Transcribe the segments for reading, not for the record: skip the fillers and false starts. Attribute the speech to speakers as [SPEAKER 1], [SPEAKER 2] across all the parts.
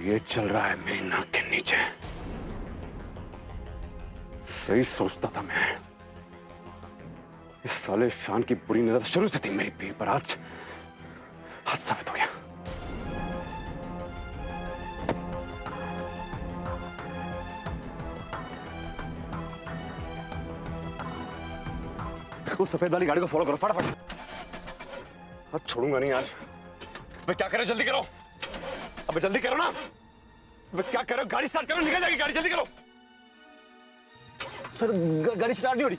[SPEAKER 1] ये चल रहा है मेरी नाक के नीचे। सही सोचता था मैं। इस साले शान की बुरी नजर शुरू से थी मेरी पीठ पर, आज साबित हो गया। उस सफेद वाली गाड़ी को फॉलो करो फटाफट। अब छोड़ूंगा नहीं आज। मैं क्या करें, जल्दी करो। अबे जल्दी करो ना। मैं क्या करो, गाड़ी स्टार्ट करो, निकल जाएगी गाड़ी, जल्दी करो। सर गाड़ी स्टार्ट नहीं हो रही।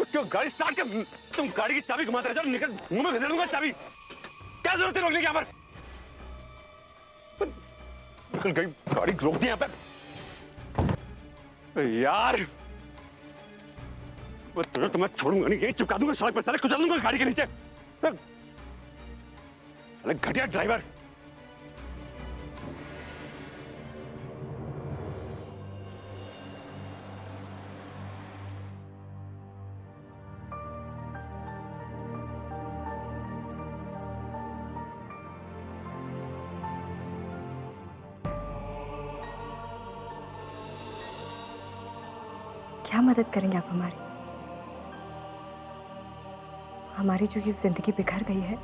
[SPEAKER 1] क्यों गाड़ी स्टार्ट कर, तुम गाड़ी की चाबी घुमाते रहो, निकल, मुंह में घुसेड़ूंगा चाबी। क्या जरूरत है रोकने की यहाँ पर? निकल गई गाड़ी, रोक दी यहाँ पे यार। तुझे तो मैं छोड़ूंगा नहीं, यही चिपका दूंगा सड़क पर, साले कुचल दूंगा गाड़ी के नीचे। साले घटिया ड्राइवर।
[SPEAKER 2] क्या मदद करेंगे आप हमारी? हमारी जो ये जिंदगी बिखर गई है,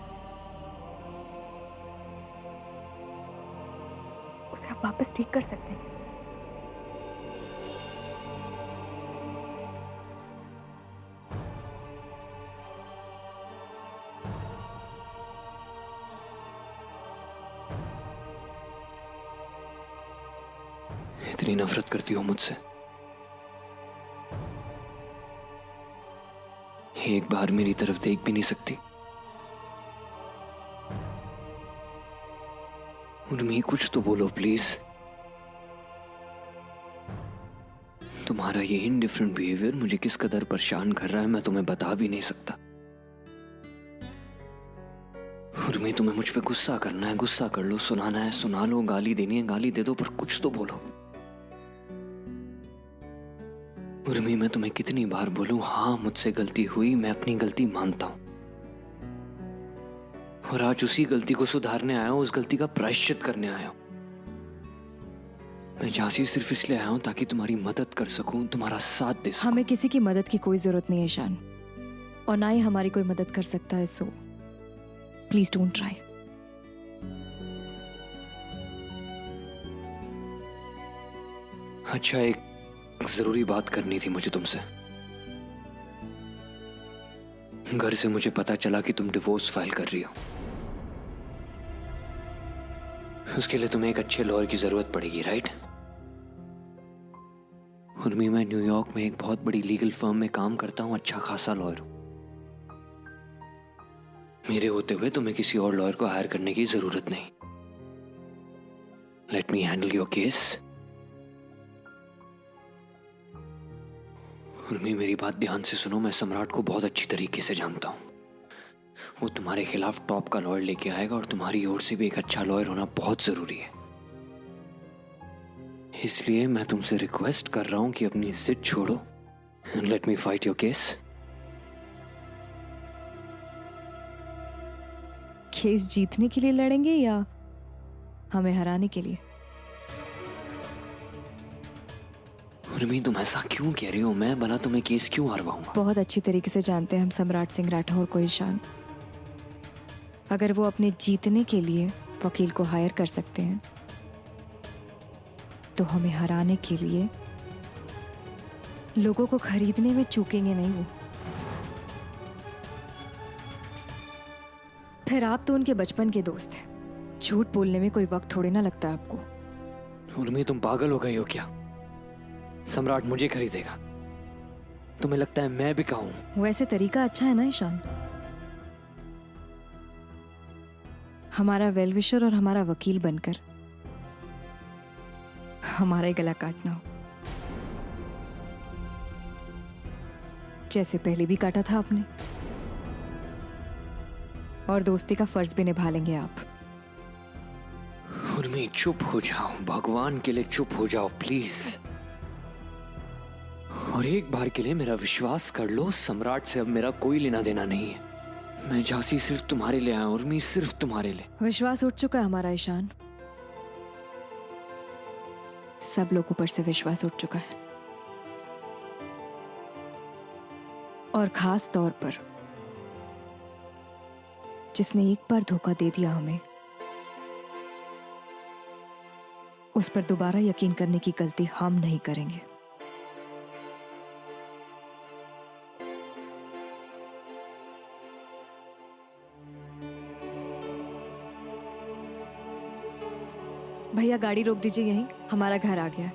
[SPEAKER 2] उसे आप वापस ठीक कर सकते हैं।
[SPEAKER 3] इतनी नफरत करती हो मुझसे? एक बार मेरी तरफ देख भी नहीं सकती? उर्मी कुछ तो बोलो प्लीज। तुम्हारा ये इनडिफरेंट बिहेवियर मुझे किस कदर परेशान कर रहा है मैं तुम्हें बता भी नहीं सकता। उर्मी तुम्हें मुझ पे गुस्सा करना है, गुस्सा कर लो, सुनाना है सुना लो, गाली देनी है गाली दे दो, पर कुछ तो बोलो। उर्मी मैं तुम्हें कितनी बार बोलूं, हाँ मुझसे गलती हुई, मैं अपनी गलती मानता हूं, और आज उसी गलती को सुधारने आया हूं, उस गलती का प्रायश्चित करने आया हूं। मैं झांसी सिर्फ इसलिए आया हूं ताकि तुम्हारी मदद कर सकूं, तुम्हारा साथ दे सकूं।
[SPEAKER 2] हमें किसी की मदद की कोई जरूरत नहीं है ईशान, और ना ही हमारी कोई मदद कर सकता है, सो प्लीज डोंट ट्राई।
[SPEAKER 3] अच्छा, एक जरूरी बात करनी थी मुझे तुमसे। घर से मुझे पता चला कि तुम डिवोर्स फाइल कर रही हो। उसके लिए तुम्हें एक अच्छे लॉयर की जरूरत पड़ेगी, राइट? उर्मी मैं न्यूयॉर्क में एक बहुत बड़ी लीगल फर्म में काम करता हूं, अच्छा खासा लॉयर हूं। मेरे होते हुए तुम्हें किसी और लॉयर को हायर करने की जरूरत नहीं। Let me handle your case. Urmi मेरी बात ध्यान से सुनो, मैं सम्राट को बहुत अच्छी तरीके से जानता हूं। वो तुम्हारे खिलाफ टॉप का लॉयर लेके आएगा, और तुम्हारी ओर से भी एक अच्छा लॉयर होना बहुत जरूरी है। इसलिए मैं तुमसे रिक्वेस्ट कर रहा हूं कि अपनी जिद छोड़ो and let me fight your case.
[SPEAKER 2] Case जीतने के लिए लड़ेंगे या हमें हराने के लिए?
[SPEAKER 3] उर्मी तुम ऐसा क्यों कह रही हो? मैं भला तुम्हें केस क्यों हरवाऊंगा?
[SPEAKER 2] बहुत अच्छी तरीके से जानते हैं हम सम्राट सिंह राठौर को ईशान। अगर वो अपने जीतने के लिए वकील को हायर कर सकते हैं, तो हमें हराने के लिए लोगों को खरीदने में चूकेंगे नहीं वो। फिर आप तो उनके बचपन के दोस्त हैं, झूठ बोलने में कोई वक्त थोड़े ना लगता आपको।
[SPEAKER 3] उर्मी तुम पागल हो गई हो क्या? सम्राट मुझे खरीदेगा? तुम्हें लगता है मैं भी कहूं?
[SPEAKER 2] वैसे तरीका अच्छा है ना ईशान, हमारा वेलविशर और हमारा वकील बनकर हमारा ही गला काटना हो, जैसे पहले भी काटा था आपने, और दोस्ती का फर्ज भी निभा लेंगे आप।
[SPEAKER 3] उर्मी चुप हो जाओ, भगवान के लिए चुप हो जाओ प्लीज। और एक बार के लिए मेरा विश्वास कर लो, सम्राट से अब मेरा कोई लेना देना नहीं है। मैं झांसी सिर्फ तुम्हारे लिए आया, उर्मी सिर्फ तुम्हारे लिए।
[SPEAKER 2] विश्वास उठ चुका है हमारा ईशान, सब लोगों पर से विश्वास उठ चुका है, और खास तौर पर जिसने एक बार धोखा दे दिया हमें, उस पर दोबारा यकीन करने की गलती हम नहीं करेंगे। भैया गाड़ी रोक दीजिए, यहीं हमारा घर आ गया है।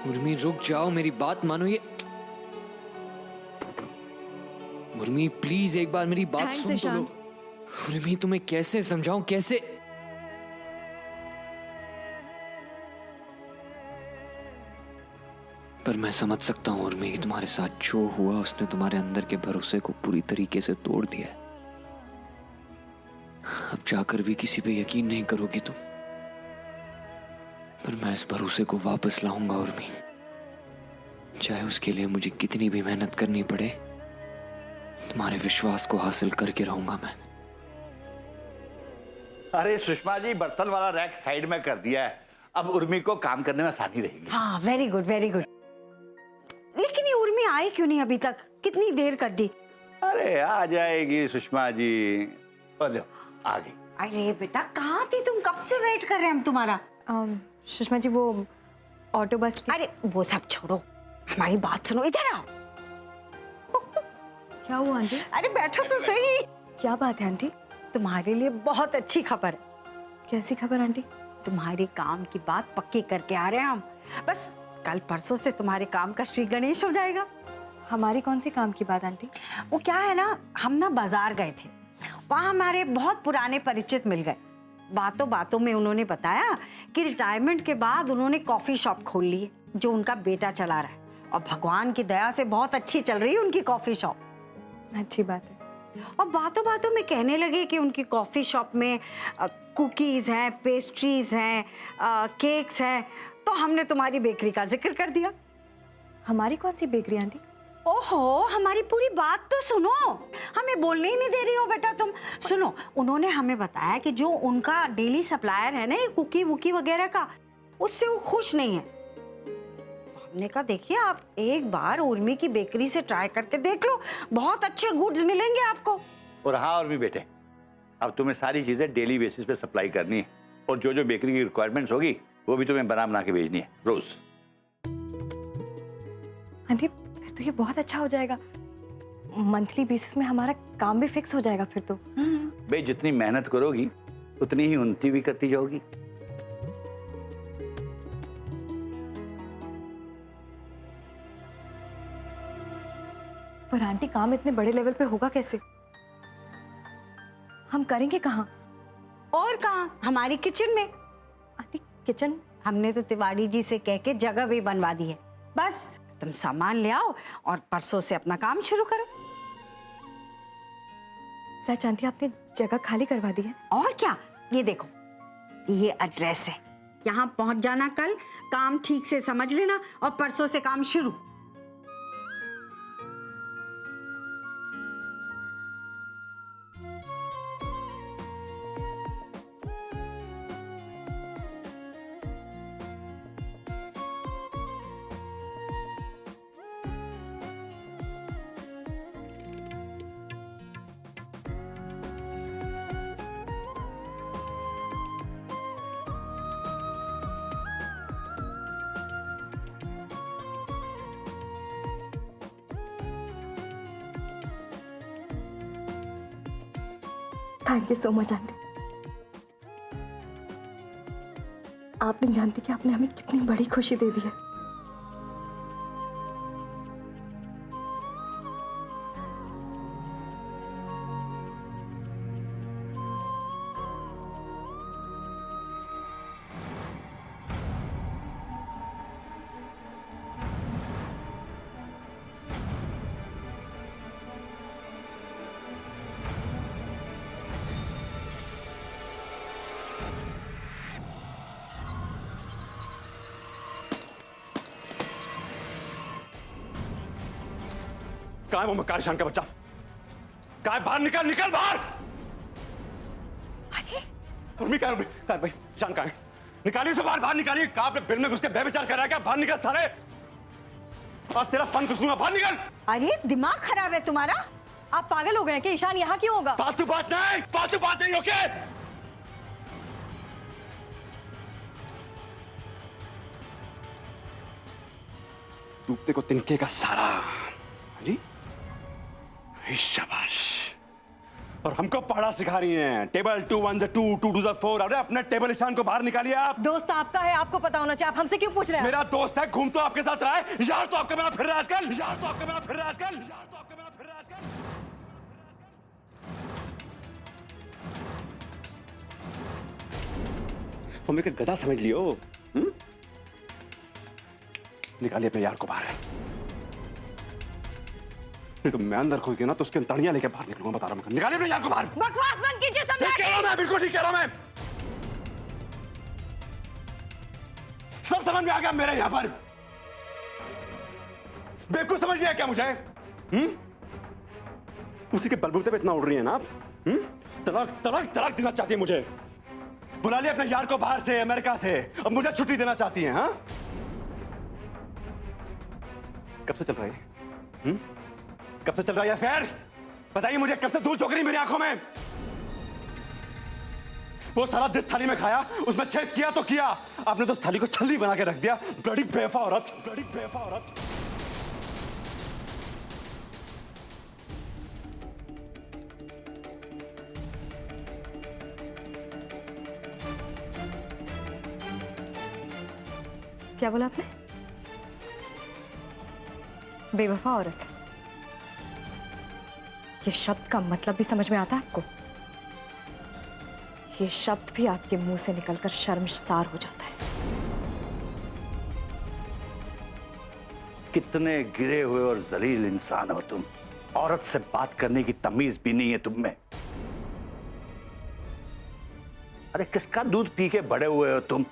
[SPEAKER 3] उर्मी रुक जाओ, मेरी बात मानो। ये उर्मी प्लीज एक बार मेरी बात
[SPEAKER 2] Thanks,
[SPEAKER 3] सुन तो
[SPEAKER 2] ईशान।
[SPEAKER 3] लो। उर्मी तुम्हें कैसे समझाऊं, कैसे? पर मैं समझ सकता हूं उर्मी कि तुम्हारे साथ जो हुआ उसने तुम्हारे अंदर के भरोसे को पूरी तरीके से तोड़ दिया है। अब जाकर भी किसी पे यकीन नहीं करोगी तुम, पर मैं इस भरोसे को वापस लाऊंगा उर्मी, चाहे उसके लिए मुझे कितनी भी मेहनत करनी पड़े। तुम्हारे विश्वास को हासिल करके रहूंगा मैं।
[SPEAKER 4] अरे सुषमा जी, बर्तन वाला रैक साइड में कर दिया है, अब उर्मी को काम करने में आसानी रहेगी।
[SPEAKER 5] हाँ, वेरी गुड वेरी गुड। लेकिन ये उर्मी आई क्यों नहीं अभी तक? कितनी देर कर दी?
[SPEAKER 4] अरे आ जाएगी सुषमा जी। ओ लो, आ गई।
[SPEAKER 5] अरे बेटा, कहाँ थी तुम? कब से वेट कर रहे हैं हम तुम्हारा।
[SPEAKER 2] सुषमा जी, वो ऑटो बस की...
[SPEAKER 5] अरे वो सब छोड़ो, हमारी बात सुनो, इधर आओ।
[SPEAKER 2] क्या हुआ आंटी?
[SPEAKER 5] अरे बैठो तो सही।
[SPEAKER 2] क्या बात है आंटी?
[SPEAKER 5] तुम्हारे लिए बहुत अच्छी खबर है।
[SPEAKER 2] कैसी खबर आंटी?
[SPEAKER 5] तुम्हारे काम की बात पक्की करके आ रहे हैं हम। बस कल परसों से तुम्हारे काम का श्री गणेश हो जाएगा।
[SPEAKER 2] हमारी कौन सी काम की बात आंटी?
[SPEAKER 5] वो क्या है ना, हम ना बाजार गए थे, वहाँ हमारे बहुत पुराने परिचित मिल गए। बातों बातों में उन्होंने बताया कि रिटायरमेंट के बाद उन्होंने कॉफी शॉप खोल ली है, जो उनका बेटा चला रहा है, और भगवान की दया से बहुत अच्छी चल रही है उनकी कॉफी शॉप।
[SPEAKER 2] अच्छी बात है।
[SPEAKER 5] और बातों बातों में कहने लगे कि उनकी कॉफी शॉप में कुकीज हैं, पेस्ट्रीज हैं, केक्स हैं। तो हमने तुम्हारी बेकरी का जिक्र कर दिया।
[SPEAKER 2] हमारी कौन सी बेकरी आंटी?
[SPEAKER 5] ओहो, हमारी पूरी बात तो सुनो, हमें बोलने ही नहीं दे रही हो बेटा तुम। सुनो, उन्होंने हमें बताया कि जो उनका डेली सप्लायर है ना, ये कुकी वुकी वगैरह का, उससे वो खुश नहीं है। हमने कहा देखिए, आप एक बार उर्मी की बेकरी से ट्राई करके देख लो, बहुत अच्छे गुड्स मिलेंगे आपको।
[SPEAKER 4] और हाँ उर्मी बेटे, अब तुम्हें सारी चीजें डेली बेसिस पे सप्लाई करनी है, और जो जो बेकरी की रिक्वायरमेंट्स होगी वो भी तुम्हें बना के भेजनी है रोज।
[SPEAKER 2] आंटी, फिर तो ये बहुत अच्छा हो जाएगा। मंथली बेसिस में हमारा काम भी फिक्स हो जाएगा फिर तो।
[SPEAKER 4] भाई जितनी मेहनत करोगी उतनी ही उन्नति भी करती जाओगी।
[SPEAKER 2] पर आंटी, काम इतने बड़े लेवल पे होगा कैसे? हम करेंगे कहाँ?
[SPEAKER 5] और कहाँ? हमारी किचन में।
[SPEAKER 2] Aunty, kitchen?
[SPEAKER 5] हमने तो तिवारी जी से कह के जगह भी बनवा दी है। बस तुम सामान ले आओ और परसों से अपना काम शुरू करो।
[SPEAKER 2] सच आंटी, आपने जगह खाली करवा दी है?
[SPEAKER 5] और क्या, ये देखो, ये एड्रेस है, यहाँ पहुंच जाना कल, काम ठीक से समझ लेना और परसों से काम शुरू।
[SPEAKER 2] Thank you so much aunty. आप नहीं जानती कि आपने हमें कितनी बड़ी खुशी दे दी है।
[SPEAKER 1] कहाँ है वो मक्कार ईशान का बच्चा? कहाँ है? बाहर निकल, निकल बाहर।
[SPEAKER 5] अरे
[SPEAKER 1] उर्मी कहाँ है? उर्मी कहाँ है भाई? ईशान कहाँ है? निकालिए उसे बाहर, बाहर निकालिए। कहा आपने बिल में घुस के बेविचार कर रहा है क्या? बाहर निकल साले, और तेरा फन कुछ दूंगा, बाहर निकल।
[SPEAKER 5] अरे दिमाग खराब है तुम्हारा?
[SPEAKER 6] आप पागल हो गए हैं कि ईशान यहाँ क्यों होगा?
[SPEAKER 1] फालतू बात नहीं, फालतू बात नहीं, ओके? टूटते को तिनके का सारा। हाँ जी, शाबाश। और हमको पढ़ा सिखा रही हैं। टेबल 2 1 2 2 2 4। अरे अपने टेबल ईशान को बाहर निकालिए आप।
[SPEAKER 6] दोस्त आपका है, आपको पता होना चाहिए। आप हमसे क्यों पूछ रहे हैं?
[SPEAKER 1] मेरा दोस्त है, घूम तो आपके साथ रहा है। यार तो आपका मेरा फिर रहा है आजकल, यार तो आपका मेरा फिर रहा है आजकल, यार तो आपका मेरा फिर रहा है आजकल। तुम एक गधा समझ लियो। निकालिए अपने यार को बाहर। नहीं तो मैं अंदर घुस गया ना तो उसके तड़ियां लेके बाहर निकलूंगा, बता रहा हूं। निकालिए अपने यार को बाहर।
[SPEAKER 6] बकवास बंद कीजिए
[SPEAKER 1] ठीक
[SPEAKER 6] सम्राट।
[SPEAKER 1] कह रहा हूं मैं, बिल्कुल ठीक कह रहा हूं मैं। सब समझ में आ गया मेरे यहां पर। बेवकूफ समझ लिया क्या मुझे? उसी के बलबूते पे इतना उड़ रही है ना आप? तलाक तलाक तलाक देना चाहती है मुझे। बुला लिया अपने यार को बाहर से, अमेरिका से। अब मुझे छुट्टी देना चाहती है। हाँ, कब से चल रहा है? कब से चल रहा है अफेयर? बताइए मुझे, कब से धूल झोंक रही मेरी आंखों में? वो सारा जिस थाली में खाया उसमें छेद किया तो किया, आपने तो उस थाली को छल्ली बना के रख दिया। ब्लडी बेवफा औरत, ब्लडी बेवफा औरत।
[SPEAKER 6] क्या बोला आपने? बेवफा औरत। ये शब्द का मतलब भी समझ में आता है आपको? ये शब्द भी आपके मुंह से निकलकर शर्मसार हो जाता है।
[SPEAKER 4] कितने गिरे हुए और जलील इंसान हो तुम। औरत से बात करने की तमीज भी नहीं है तुम में। अरे किसका दूध पी के बड़े हुए हो तुम,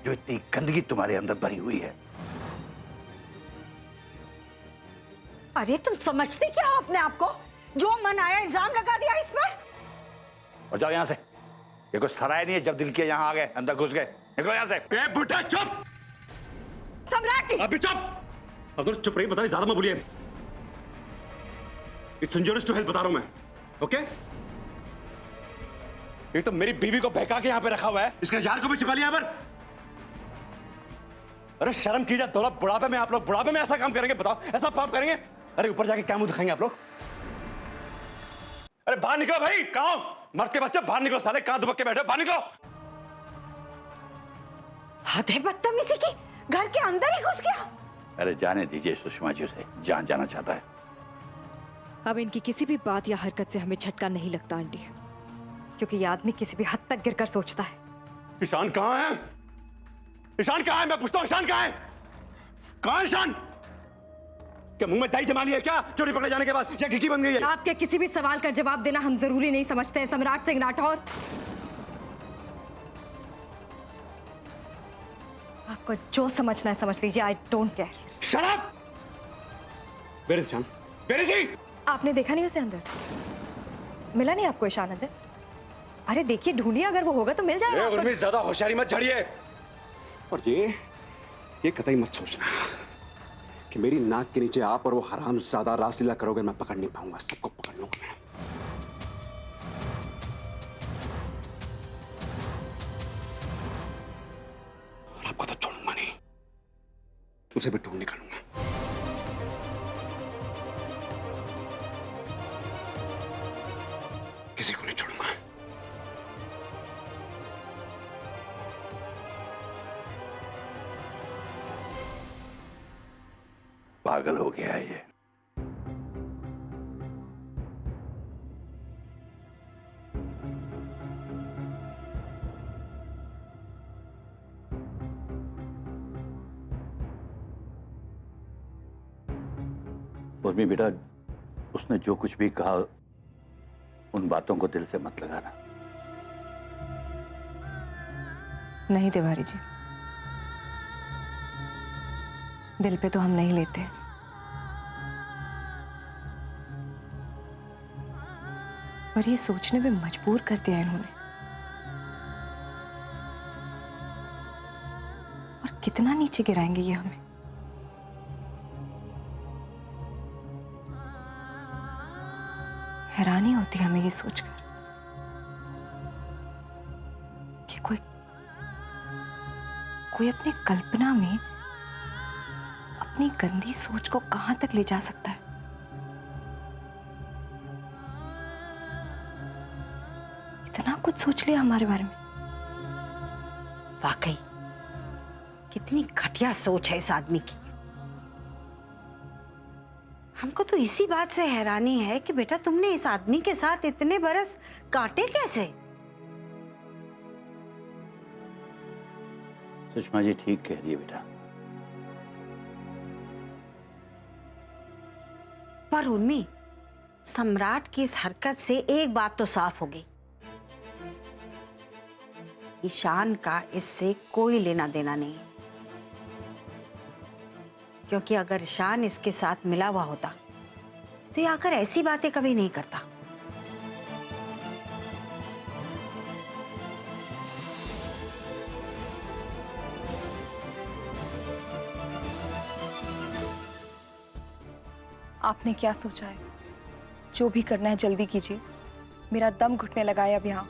[SPEAKER 4] जो इतनी गंदगी तुम्हारे अंदर भरी हुई है?
[SPEAKER 5] अरे तुम समझते क्या हो अपने आप को? जो मन आया इल्जाम लगा दिया इस पर।
[SPEAKER 4] और जाओ यहां से। ये कोई सराय नहीं है, जब दिल किया यहां आ गए, अंदर घुस गए। निकलो यहां से।
[SPEAKER 1] ए बुड्ढा चुप!
[SPEAKER 6] सम्राट जी!
[SPEAKER 1] अभी चुप! अब तो चुप रही, बता रही, ज्यादा मत बोलिए। इट्स इंजूरियस टू हेल्थ, बता रहा हूं मैं, ओके? ये तो मेरी बीवी को बहका के यहां पे रखा हुआ है, इसके यार को भी छिपा लिया पर। अरे शर्म कीजिए, दौलत बुढ़ापे में आप लोग, बुढ़ापे में ऐसा काम करेंगे? बताओ, ऐसा पाप करेंगे? अरे ऊपर जाके क्या मुंह दिखाएंगे आप लोग? अरे बाहर निकलो भाई, कहां मर्द के बच्चे, बाहर निकलो साले, कहां दुबक के बैठे हो? बाहर निकलो।
[SPEAKER 5] हद है बदतमीजी की, घर के अंदर ही घुस गया।
[SPEAKER 4] अरे जाने दीजिए सुषमा जी उसे, जान जाना चाहता है।
[SPEAKER 2] अब इनकी किसी भी बात या हरकत से हमें झटका नहीं लगता आंटी,
[SPEAKER 6] क्योंकि ये आदमी किसी भी हद तक गिरकर सोचता है।
[SPEAKER 1] ईशान कहां है? ईशान कहां है? मैं पूछता हूं, ईशान कहां है? कहां है ईशान? क्या मुंह में दही जमा लिया क्या चोरी पकड़े जाने के बाद, या खिड़की बन गई है?
[SPEAKER 6] आपके किसी भी सवाल का जवाब देना हम जरूरी नहीं समझते हैं सम्राट सिंह राठौर। आपको जो समझना है समझ लीजिए, I don't care.
[SPEAKER 1] Shut up! Where is Ishaan? Where is he?
[SPEAKER 6] आपने देखा नहीं उसे अंदर? मिला नहीं आपको ईशान अंदर? अरे देखिए, ढूंढिए, अगर वो होगा तो मिल जाएगा आपको।
[SPEAKER 1] उर्मी, ज्यादा होशियारी मत झाड़िए। और ये कतई मत सोचना कि मेरी नाक के नीचे आप और वो हराम ज्यादा रासलीला करोगे, मैं पकड़ नहीं पाऊंगा। सबको पकड़ लूंगा मैं। और आपको तो छोड़ूंगा नहीं, उसे भी ढूंढ निकालूंगा। किसी को नहीं छोड़ूंगा।
[SPEAKER 4] पागल हो गया है ये। उर्मी बेटा, उसने जो कुछ भी कहा उन बातों को दिल से मत लगाना।
[SPEAKER 6] नहीं तिवारी जी, दिल पे तो हम नहीं लेते। पर ये सोचने में मजबूर कर दिया इन्होंने कितना नीचे गिराएंगे ये हमें। हैरानी होती है हमें ये सोचकर कि कोई अपनी कल्पना में अपनी गंदी सोच को कहां तक ले जा सकता है। इतना कुछ सोच लिया हमारे बारे में।
[SPEAKER 5] वाकई कितनी घटिया सोच है इस आदमी की। हमको तो इसी बात से हैरानी है कि बेटा तुमने इस आदमी के साथ इतने बरस काटे कैसे।
[SPEAKER 4] सुषमा जी ठीक कह रही है बेटा।
[SPEAKER 5] पर उर्मी, सम्राट की इस हरकत से एक बात तो साफ हो गई, ईशान का इससे कोई लेना देना नहीं है। क्योंकि अगर ईशान इसके साथ मिला हुआ होता तो ये आकर ऐसी बातें कभी नहीं करता।
[SPEAKER 6] आपने क्या सोचा है? जो भी करना है जल्दी कीजिए, मेरा दम घुटने लगा है अब यहाँ।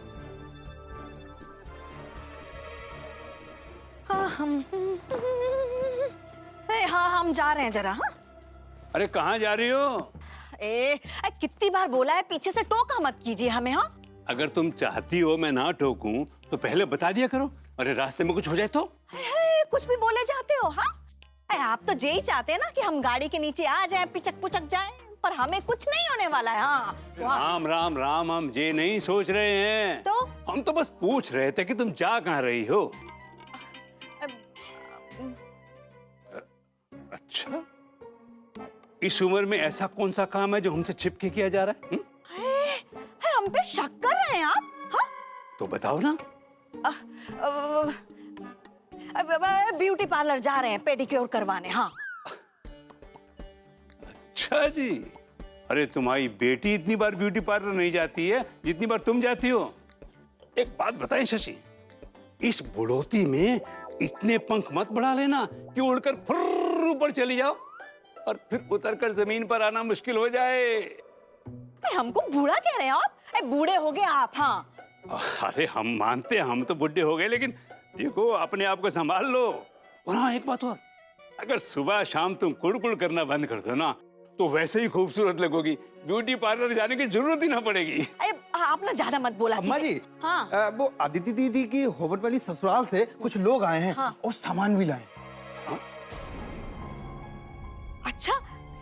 [SPEAKER 7] हाँ हम जा रहे हैं जरा। हाँ
[SPEAKER 8] अरे कहाँ जा रही हो?
[SPEAKER 7] कितनी बार बोला है पीछे से टोका मत कीजिए हमें। हाँ
[SPEAKER 8] अगर तुम चाहती हो मैं ना टोकूं तो पहले बता दिया करो। अरे रास्ते में कुछ हो जाए तो?
[SPEAKER 7] कुछ भी बोले जाते हो। हाँ आप तो यही चाहते हैं ना कि हम गाड़ी के नीचे आ जाएं, पिचक पुचक जाएं, पर हमें कुछ नहीं होने वाला है। हाँ
[SPEAKER 8] राम राम राम, हम ये नहीं सोच रहे हैं
[SPEAKER 7] तो
[SPEAKER 8] हम तो बस पूछ रहे थे कि तुम जा कहाँ रही हो। अच्छा, इस उम्र में ऐसा कौन सा काम है जो हमसे छिपके किया जा रहा है?
[SPEAKER 7] हम पे शक कर रहे हैं आप? हाँ
[SPEAKER 8] तो बताओ ना।
[SPEAKER 7] ब्यूटी पार्लर जा रहे हैं पेडिक्योर करवाने। हाँ
[SPEAKER 8] अच्छा जी। अरे तुम्हारी बेटी इतनी बार ब्यूटी पार्लर नहीं जाती है जितनी बार तुम जाती हो। एक बात बताएं शशि, इस बुढ़ोती में इतने पंख मत बढ़ा लेना कि उड़कर फुर्र ऊपर चली जाओ और फिर उतरकर जमीन पर आना मुश्किल हो जाए।
[SPEAKER 7] हमको बूढ़ा कह रहे हैं आप? बूढ़े हो गए आप। हाँ
[SPEAKER 8] अरे हम मानते हैं हम तो बुढ़े हो गए, लेकिन देखो अपने आप को संभाल लो। और हाँ एक बात और, अगर सुबह शाम तुम कुड़कुड़ करना बंद कर दो ना तो वैसे ही खूबसूरत लगोगी, ब्यूटी पार्लर जाने की जरूरत ही ना पड़ेगी।
[SPEAKER 7] आप ना ज्यादा मत बोला
[SPEAKER 9] अम्मा जी।
[SPEAKER 7] हाँ
[SPEAKER 9] वो अदिति दीदी की होबट वाली ससुराल से कुछ लोग आए हैं।
[SPEAKER 7] हाँ।
[SPEAKER 9] और सामान भी लाए।
[SPEAKER 7] अच्छा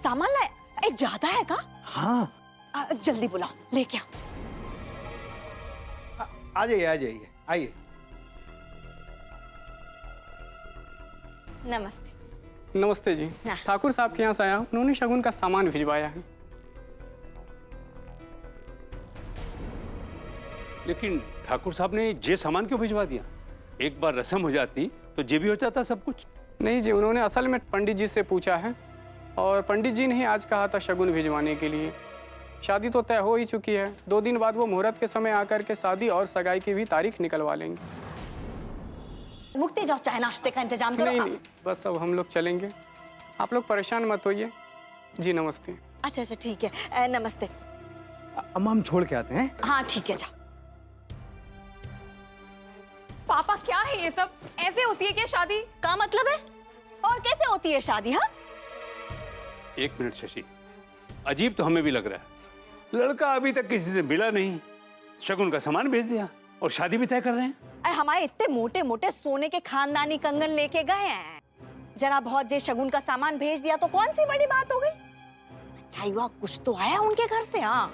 [SPEAKER 7] सामान लाए? ज्यादा है का?
[SPEAKER 9] हाँ
[SPEAKER 7] जल्दी बुलाओ, लेके आओ।
[SPEAKER 9] आ जाइए आ जाइए, आइए।
[SPEAKER 7] नमस्ते।
[SPEAKER 10] नमस्ते जी।
[SPEAKER 7] हाँ।
[SPEAKER 10] ठाकुर साहब के यहाँ से आया, उन्होंने शगुन का सामान भिजवाया है।
[SPEAKER 8] लेकिन ठाकुर साहब ने ये सामान क्यों भिजवा दिया? एक बार रस्म हो जाती तो ये भी हो जाता सब कुछ।
[SPEAKER 10] नहीं जी, उन्होंने असल में पंडित जी से पूछा है और पंडित जी ने ही आज कहा था शगुन भिजवाने के लिए। शादी तो तय हो ही चुकी है, 2 दिन बाद वो मुहूर्त के समय आकर के शादी और सगाई की भी तारीख निकलवा लेंगे।
[SPEAKER 7] मुक्ति जाओ, चाय नाश्ते का इंतजाम करो।
[SPEAKER 10] नहीं, बस अब हम लोग चलेंगे, आप लोग परेशान मत होइए जी। नमस्ते।
[SPEAKER 7] अच्छा अच्छा ठीक है, नमस्ते।
[SPEAKER 9] अम्मा हम छोड़ के आते हैं।
[SPEAKER 7] हाँ ठीक है, जाओ।
[SPEAKER 6] पापा क्या है ये सब? ऐसे होती है क्या शादी?
[SPEAKER 7] क्या मतलब है? और कैसे होती है शादी? हाँ
[SPEAKER 8] एक मिनट शशि, अजीब तो हमें भी लग रहा है। लड़का अभी तक किसी से मिला नहीं, शगुन का सामान भेज दिया और शादी भी तय कर रहे हैं।
[SPEAKER 7] हमारे इतने मोटे मोटे सोने के खानदानी कंगन लेके गए हैं, जरा बहुत जे शगुन का सामान भेज दिया तो कौन सी बड़ी बात हो गई? अच्छा हुआ कुछ तो आया उनके घर से। हाँ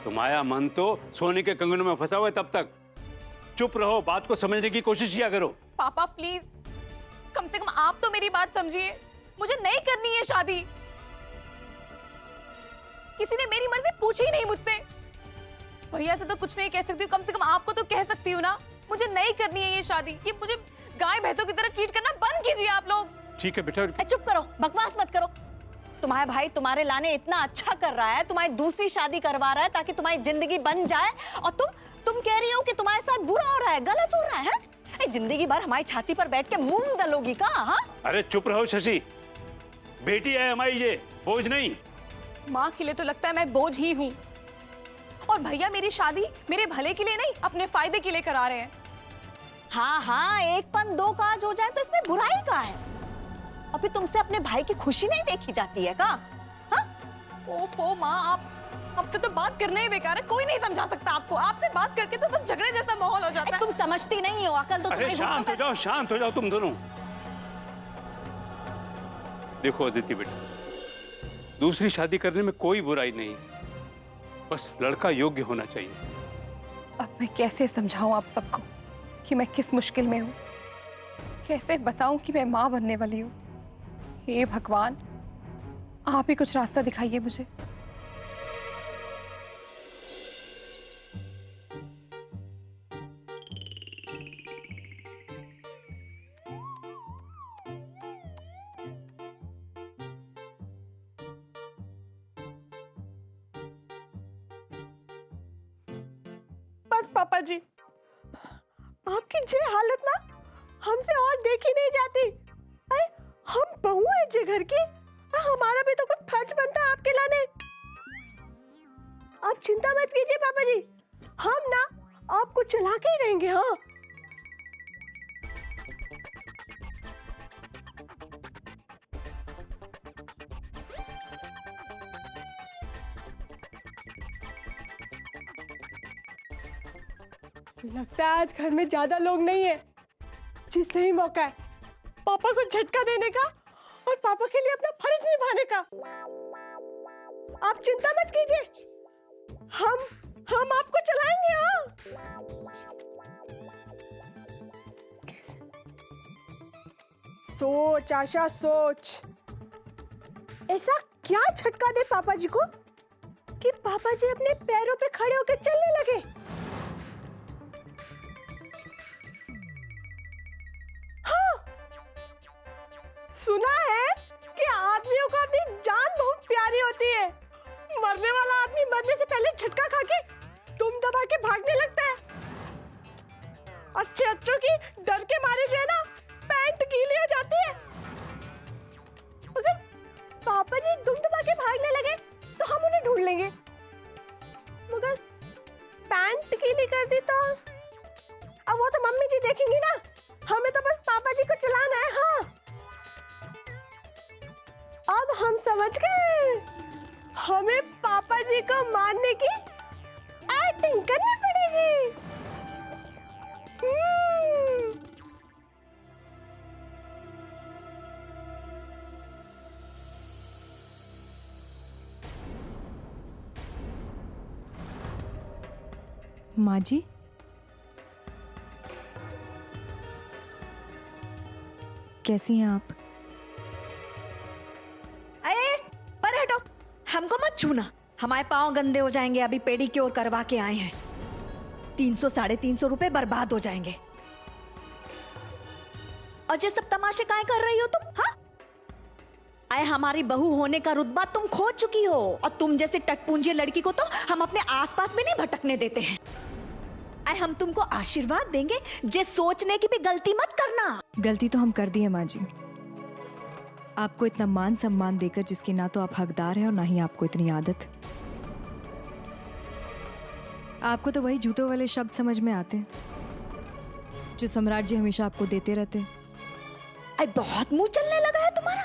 [SPEAKER 8] तुम्हारा मन तो सोने के कंगनों में फंसा हुआ है, तब तक चुप रहो, बात को समझने की कोशिश किया करो।
[SPEAKER 6] पापा प्लीज, कम से कम आप तो मेरी बात समझिए। मुझे नहीं करनी है शादी। किसी ने मेरी मर्जी पूछी ही नहीं मुझसे। भैया से तो कुछ नहीं कह सकती हूँ, कम से कम आपको तो कह सकती हूँ ना। मुझे नहीं करनी है ये शादी। ये मुझे गाय भैंसों की तरह ट्रीट करना बंद कीजिए आप लोग।
[SPEAKER 8] ठीक है बेटा।
[SPEAKER 7] चुप करो, बकवास मत करो। तुम्हारा भाई तुम्हारे लाने इतना अच्छा कर रहा है, तुम्हारी दूसरी शादी करवा रहा है ताकि तुम्हारी जिंदगी बन जाए, और तुम कह रही हो कि तुम्हारे साथ बुरा हो रहा है, गलत हो रहा है? जिंदगी भर हमारी छाती पर बैठ के मूंग दलोगी का? हाँ,
[SPEAKER 8] अरे चुप रहो शशि, बेटी है हमारी, ये बोझ नहीं।
[SPEAKER 6] माँ के लिए तो लगता है मैं बोझ ही हूँ, और भैया मेरी शादी मेरे भले के लिए नहीं अपने फायदे के लिए करा रहे हैं।
[SPEAKER 7] हाँ हाँ, एक पन दो काज हो जाए तो इसमें बुराई का है? और फिर तुमसे अपने भाई की खुशी नहीं देखी जाती है का? हाँ?
[SPEAKER 6] ओफो माँ, आपसे तो बात करना ही बेकार है, कोई नहीं समझा सकता आपको। आपसे बात करके तो बस झगड़े जैसा माहौल हो जाता है।
[SPEAKER 7] तुम समझती नहीं हो, अकल तो
[SPEAKER 8] अरे
[SPEAKER 7] तुम्हारी
[SPEAKER 8] शांत हो जाओ, शांत हो जाओ तुम दोनों। देखो अदिति बेटा, दूसरी शादी करने में कोई बुराई नहीं, बस लड़का योग्य होना चाहिए।
[SPEAKER 6] अब मैं कैसे समझाऊं आप सबको कि मैं किस मुश्किल में हूँ? कैसे बताऊं कि मैं माँ बनने वाली हूँ? हे भगवान, आप ही कुछ रास्ता दिखाइए मुझे।
[SPEAKER 7] बस पापा जी, आपकी जे हालत ना हमसे और देखी नहीं जाती। अरे हम बहू है जे घर की, हमारा भी तो कुछ फर्ज बनता है आपके लाने। आप चिंता मत कीजिए पापा जी, हम ना आपको चला के ही रहेंगे। हाँ, लगता है आज घर में ज्यादा लोग नहीं है, जिससे ही मौका है पापा को झटका देने का और पापा के लिए अपना फर्ज निभाने का। आप चिंता मत कीजिए, हम आपको चलाएंगे। हाँ, सोच आशा सोच, ऐसा क्या झटका दे पापा जी को कि पापा जी अपने पैरों पे खड़े होकर चलने लगे। सुना है कि आदमियों को अपनी जान बहुत प्यारी होती है। मरने वाला आदमी मरने से पहले झटका खा के दुम दबा के भागने लगता है। अच्छे अच्छों की डर के मारे जो है ना, पैंट गीली हो जाती है। अगर पापा जी दुम दबा के भागने लगे तो हम उन्हें ढूंढ लेंगे, मगर पैंट गीली कर दी तो अब वो तो मम्मी जी देखेंगी ना। हमें तो बस पापा जी को चलाना है। हाँ, अब हम समझ गए, हमें पापा जी को मारने की एक्टिंग करनी पड़ेगी।
[SPEAKER 2] माँ जी, कैसी हैं आप?
[SPEAKER 7] पर हटो, हमको मत छूना, हमारे पाँव गंदे हो जाएंगे। अभी पेडिक्योर करवा के आए हैं, 300-350 रुपए बर्बाद हो जाएंगे। और ये सब तमाशे काहे कर रही हो तुम? हाँ, आए हमारी बहू होने का रुतबा तुम खो चुकी हो, और तुम जैसे टटपूंजी लड़की को तो हम अपने आसपास में नहीं भटकने देते हैं। आए हम तुमको आशीर्वाद देंगे, जे सोचने की भी गलती मत करना।
[SPEAKER 2] गलती तो हम कर दी है माँ जी, आपको इतना मान सम्मान देकर जिसकी ना तो आप हकदार हैं और ना ही आपको इतनी आदत। आपको तो वही जूतों वाले शब्द समझ में आते हैं जो सम्राट जी हमेशा आपको देते रहते हैं।
[SPEAKER 7] अरे बहुत मुंह चलने लगा है तुम्हारा,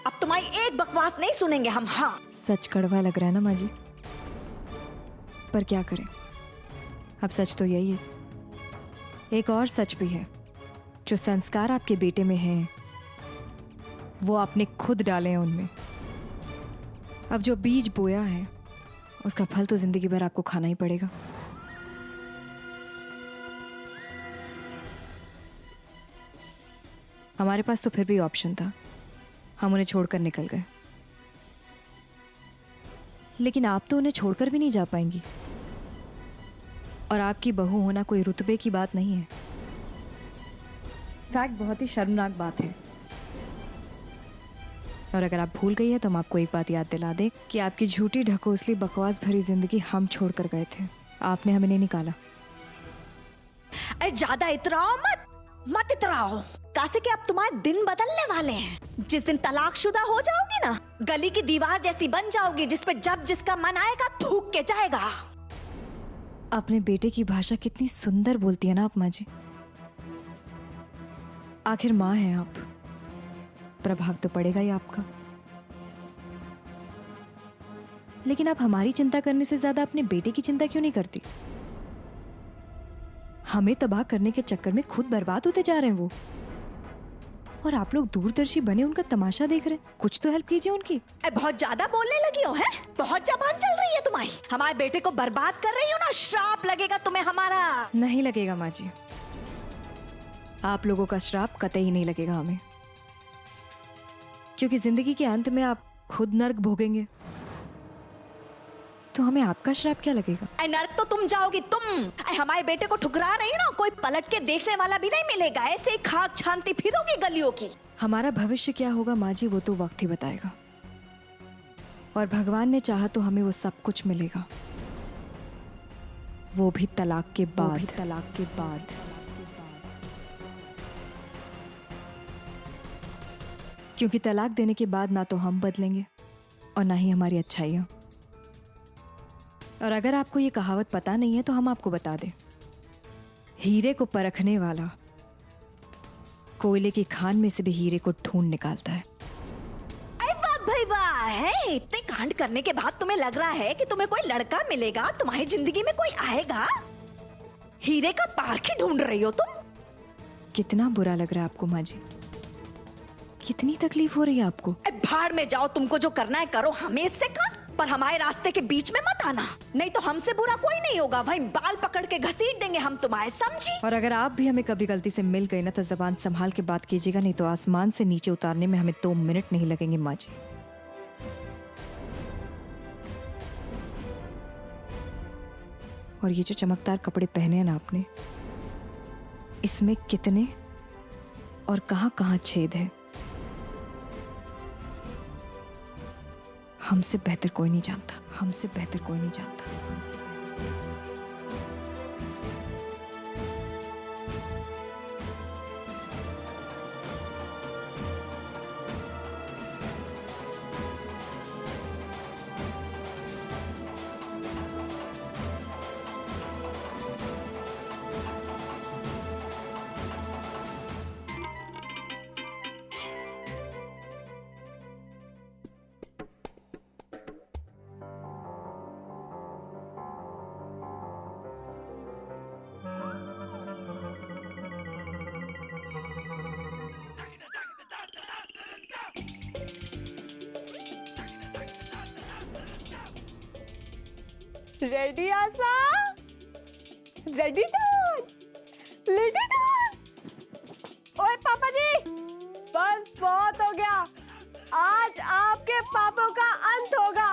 [SPEAKER 7] अब तुम्हारी एक बकवास नहीं सुनेंगे हम। हाँ,
[SPEAKER 2] सच कड़वा लग रहा है ना माँ जी, पर क्या करें, अब सच तो यही है। एक और सच भी है, जो संस्कार आपके बेटे में हैं वो आपने खुद डाले हैं उनमें। अब जो बीज बोया है उसका फल तो जिंदगी भर आपको खाना ही पड़ेगा। हमारे पास तो फिर भी ऑप्शन था, हम उन्हें छोड़कर निकल गए, लेकिन आप तो उन्हें छोड़कर भी नहीं जा पाएंगी। और आपकी बहू होना कोई रुतबे की बात नहीं है, फैक्ट बहुत ही शर्मनाक बात है। और अगर आप भूल गई है तो हम आपको एक बात याद दिला दें कि आपकी झूठी ढकोसली बकवास भरी जिंदगी हम छोड़कर गए थे, आपने हमें नहीं निकाला।
[SPEAKER 7] अरे ज्यादा इतराओ मत, मत इतराओ। कैसे कि अब तुम्हारे दिन बदलने वाले हैं। जिस दिन तलाकशुदा हो जाओगी ना, गली की दीवार जैसी बन जाओगी जिस पे जब जिसका मन आएगा थूक के जाएगा।
[SPEAKER 2] अपने बेटे की भाषा कितनी सुंदर बोलती है ना आप माँ जी। आखिर माँ हैं आप, प्रभाव तो पड़ेगा ही आपका। लेकिन आप हमारी चिंता करने से ज्यादा अपने बेटे की चिंता क्यों नहीं करती? हमें तबाह करने के चक्कर में खुद बर्बाद होते जा रहे हैं वो, और आप लोग दूरदर्शी बने उनका तमाशा देख रहे हैं। कुछ तो हेल्प कीजिए उनकी।
[SPEAKER 7] बहुत ज्यादा बोलने लगी हो, हैं? बहुत जबान चल रही है तुम्हारी। हमारे बेटे को बर्बाद कर रही हो ना, श्राप लगेगा तुम्हें हमारा।
[SPEAKER 2] नहीं लगेगा माँ जी, आप लोगों का श्राप कतई नहीं लगेगा हमें, क्योंकि जिंदगी के अंत में आप खुद नर्क भोगेंगे, तो हमें आपका श्राप क्या लगेगा?
[SPEAKER 7] नर्क तो तुम जाओगी तुम। हमारे बेटे को ठुकरा रही हो ना, कोई पलट के देखने वाला भी नहीं मिलेगा। ऐसे ही खाक छानती फिरोगी गलियों की।
[SPEAKER 2] हमारा भविष्य क्या होगा माँ जी, वो तो वक्त ही बताएगा, और भगवान ने चाहा तो हमें वो सब कुछ मिलेगा, वो भी तलाक के बाद। तलाक के बाद क्योंकि तलाक देने के बाद ना तो हम बदलेंगे और ना ही हमारी अच्छाइयां। और अगर आपको ये कहावत पता नहीं है तो हम आपको बता दें, हीरे को परखने वाला कोयले की खान में से भी हीरे को ढूंढ निकालता है।
[SPEAKER 7] अरे वाह भाई वाह, है इतने कांड करने के बाद तुम्हें लग रहा है कि तुम्हें कोई लड़का मिलेगा, तुम्हारी जिंदगी में कोई आएगा? हीरे का पार्क ही ढूंढ रही हो तुम।
[SPEAKER 2] कितना बुरा लग रहा है आपको माँ जी? कितनी तकलीफ हो रही है आपको?
[SPEAKER 7] भाड़ में जाओ, तुमको जो करना है करो, हमें इससे कहा, पर हमारे रास्ते के बीच में मत आना, नहीं तो हमसे बुरा कोई नहीं होगा। भाई बाल पकड़ के घसीट देंगे हम तुम्हारे, समझी?
[SPEAKER 2] और अगर आप भी हमें कभी गलती से मिल गए ना तो जबान संभाल के बात कीजिएगा, नहीं तो आसमान से नीचे उतारने में हमें 2 मिनट नहीं लगेंगे माँ जी। और ये जो चमकदार कपड़े पहने हैं ना आपने, इसमें कितने और कहां-कहां छेद है, हमसे बेहतर कोई नहीं जानता। हमसे बेहतर कोई नहीं जानता।
[SPEAKER 7] Ready Asha? Ready done? Lady done? ओए पापा जी, बस बहुत हो गया। आज आपके पापों का अंत होगा।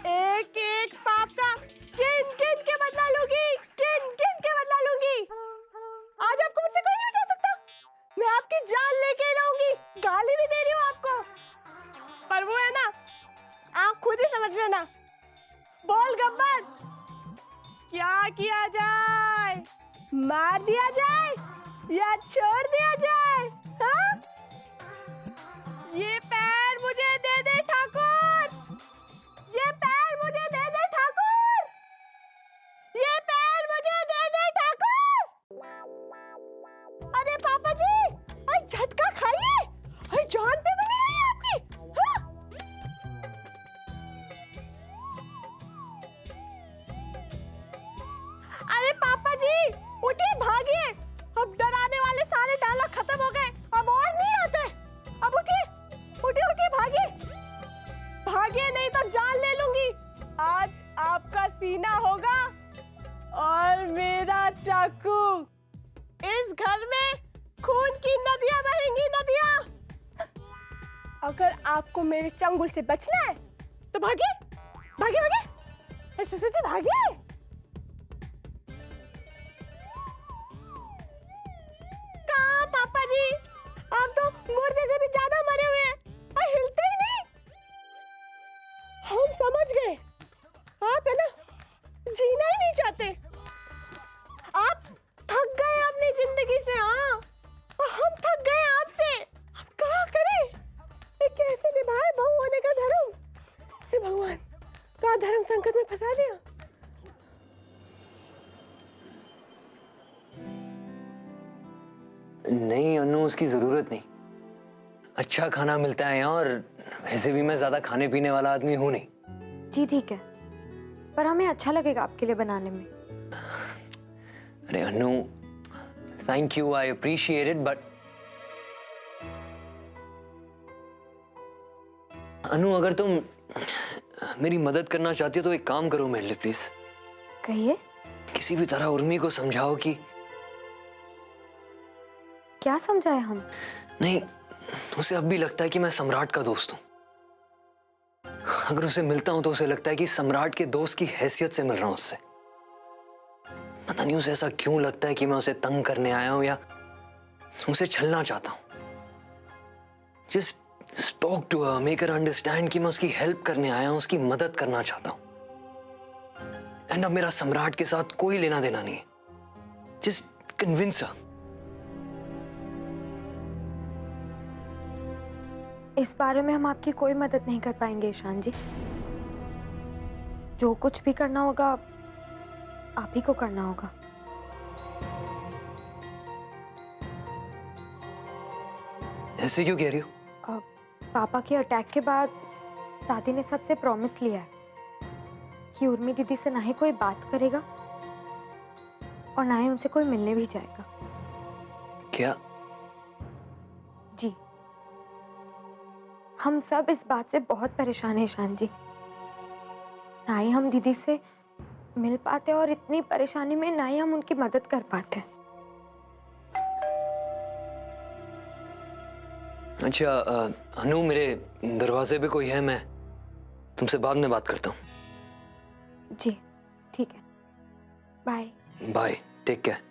[SPEAKER 7] एक एक पाप का किन किन के बदला लूंगी, किन किन के बदला लूंगी। आज आपको मुझसे कोई नहीं बचा सकता। मैं आपकी जान लेके रहूंगी। गाली भी दे रही हूँ आपको, पर वो है ना, आप खुद ही समझ लेना। बोल गब्बर, क्या किया जाए? मार दिया जाए या छोड़ दिया जाए? हाँ? ये पैर मुझे दे दे ठाकुर, ये पैर मुझे दे दे ठाकुर, ये पैर मुझे दे दे ठाकुर। अरे पापा जी, अरे झटका खाइए, अरे जान पे बनी है आपकी। हाँ? अरे पापा जी, उठिए, भागिए। अब डराने वाले सारे डायलॉग खत्म हो गए, अब और नहीं आते। अब उठिए, उठिए, उठिए, भागिए, भागिए, नहीं तो जान ले लूंगी। आज आपका सीना होगा और मेरा चाकू। इस घर में खून की नदियां बहेंगी, नदियां। अगर आपको मेरे चंगुल से बचना है तो भागिए, भागिए, भागिए, ऐसे सच्चे भागिए। पापा जी, आप तो मुर्दे से भी ज्यादा मरे हुए हैं और हिलते ही नहीं। हम समझ गए, आप है ना जीना ही नहीं चाहते। आप थक गए अब का धर्म संकट में फंसा दिया।
[SPEAKER 3] नहीं अनु, उसकी जरूरत नहीं। अच्छा खाना मिलता है यहाँ, और वैसे भी मैं ज्यादा खाने पीने वाला आदमी हूं नहीं।
[SPEAKER 2] जी ठीक है, पर हमें अच्छा लगेगा आपके लिए बनाने में।
[SPEAKER 3] अरे Anu, thank you, I appreciate it, but Anu अगर तुम मेरी मदद करना चाहती हो तो एक काम करो मेरे लिए प्लीज।
[SPEAKER 2] कहिए।
[SPEAKER 3] किसी भी तरह उर्मी को समझाओ कि
[SPEAKER 2] क्या समझाए हम?
[SPEAKER 3] नहीं, उसे अब भी लगता है कि मैं सम्राट का दोस्त हूं। अगर उसे मिलता हूं तो उसे लगता है कि सम्राट के दोस्त की हैसियत से मिल रहा हूं उससे। पता नहीं उसे ऐसा क्यों लगता है कि मैं उसे तंग करने आया हूं या उसे छलना चाहता हूं। Just talk to her, make her understand कि मैं उसकी हेल्प करने आया हूं, उसकी मदद करना चाहता हूं। एंड अब मेरा सम्राट के साथ कोई लेना देना नहीं है। Just convince her.
[SPEAKER 2] इस बारे में हम आपकी कोई मदद नहीं कर पाएंगे ईशान जी। जो कुछ भी करना होगा आप ही को करना होगा।
[SPEAKER 3] ऐसे क्यों कह रही हो?
[SPEAKER 2] पापा के अटैक के बाद दादी ने सबसे प्रॉमिस लिया है कि उर्मी दीदी से ना ही कोई बात करेगा और ना ही उनसे कोई मिलने भी जाएगा।
[SPEAKER 3] क्या?
[SPEAKER 2] जी, हम सब इस बात से बहुत परेशान हैं ईशान जी। ना ही हम दीदी से मिल पाते और इतनी परेशानी में ना ही हम उनकी मदद कर पाते।
[SPEAKER 3] अच्छा अनु, मेरे दरवाजे पे कोई है, मैं तुमसे बाद में बात करता हूँ।
[SPEAKER 2] जी ठीक है, बाय।
[SPEAKER 3] Bye, take care.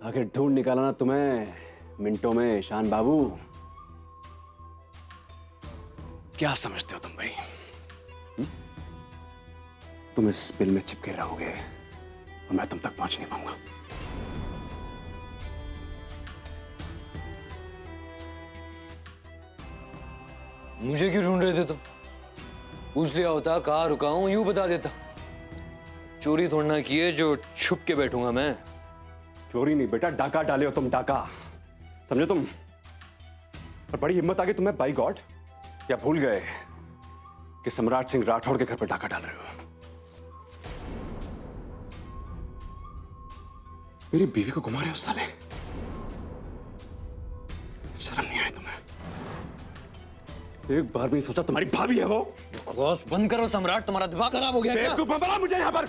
[SPEAKER 1] आखिर ढूंढ निकाला ना तुम्हें मिनटों में ईशान बाबू। क्या समझते हो तुम भाई? तुम इस बिल में चिपके रहोगे और मैं तुम तक पहुंच नहीं पाऊंगा।
[SPEAKER 3] मुझे क्यों ढूंढ रहे थे तुम? पूछ लिया होता कहाँ रुका हूं, यूं बता देता। चोरी थोड़ा ना की है जो छुप के बैठूंगा मैं।
[SPEAKER 1] चोरी नहीं बेटा, डाका डाले हो तुम, डाका, समझे तुम? और बड़ी हिम्मत आ गई तुम्हें, बाई गॉड। या भूल गए कि सम्राट सिंह राठौड़ के घर पर डाका डाल रहे हो? मेरी बीवी को घुमा रहे हो साले, शर्म नहीं आई तुम्हें? एक बार भी नहीं सोचा तुम्हारी भाभी है वो?
[SPEAKER 3] बकवास बंद करो सम्राट, तुम्हारा दिमाग खराब हो गया क्या?
[SPEAKER 1] बेवकूफ मत बना मुझे यहाँ पर।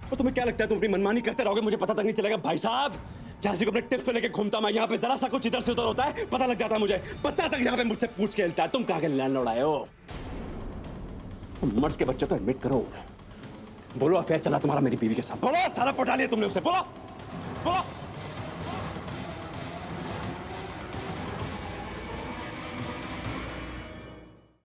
[SPEAKER 1] और तुम्हें क्या लगता है तुम अपनी मनमानी करते रहोगे, मुझे पता तक नहीं चलेगा? भाई साहब, झांसी को अपने टिप्स पे लेके घूमता मैं यहाँ पे, जरा सा कुछ इधर से उधर होता है पता लग जाता है मुझे। पता तक यहाँ पे मुझसे पूछ के हिलता है। तुम कहाँ के लैंडलॉर्ड आए हो? मर्द के बच्चे तो एडमिट करो। बोलो अफेयर चला तुम्हारा मेरी बीवी के साथ? बोलो, सारा पटा लिया तुमने उससे, बोलो बोलो।